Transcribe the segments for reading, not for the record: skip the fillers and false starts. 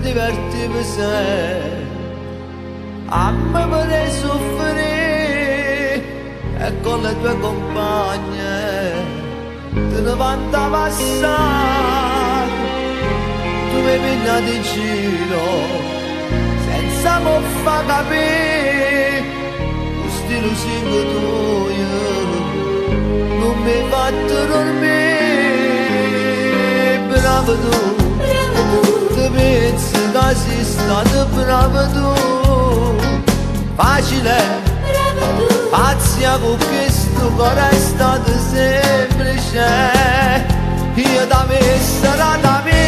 diverti per sé, a me vorrei soffrire e con le tue compagne te ne vanta passare, tu mi pigliati in giro senza mo fa capire, questi lusinghi tuoi non mi fatto dormire, bravo tu, ti pensi che sei stato bravo tu, facile, pazzia con questo cuore è stato semplice, io da me sarà da mia,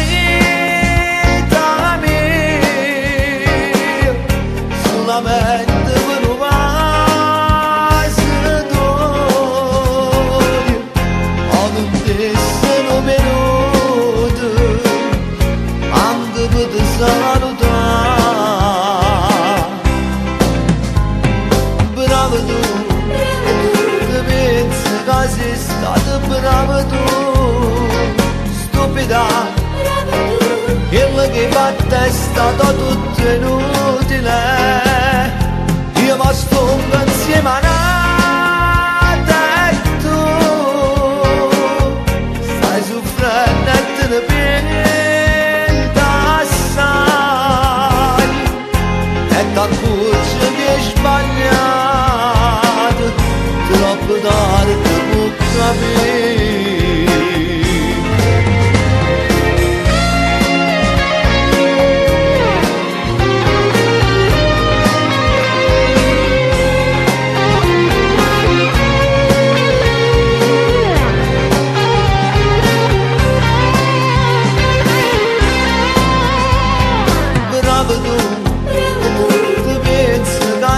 solamente per un vaso d'olio, ho non sono venuto, anche per te salutare, bravo tu, ti pensi che sei stato bravo tu, stupida, quello che hai fatto è stato tutto inutile, io mi sto insieme a nata e tu stai soffrendo e te ne penti assai, e t'accorgi che hai sbagliato, troppo tardi può capire.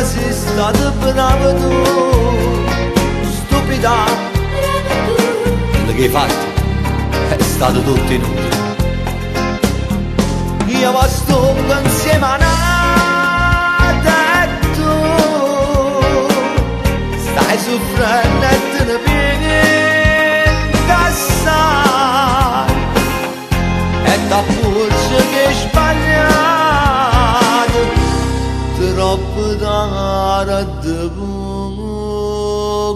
Sei stato bravo tu, stupida, quello che hai fatto è stato tutto inutile, io mi sto insieme a nata e tu stai soffrendo e te ne pieghi assai, e t'accorgi che hai sbagliato, troppo tardi può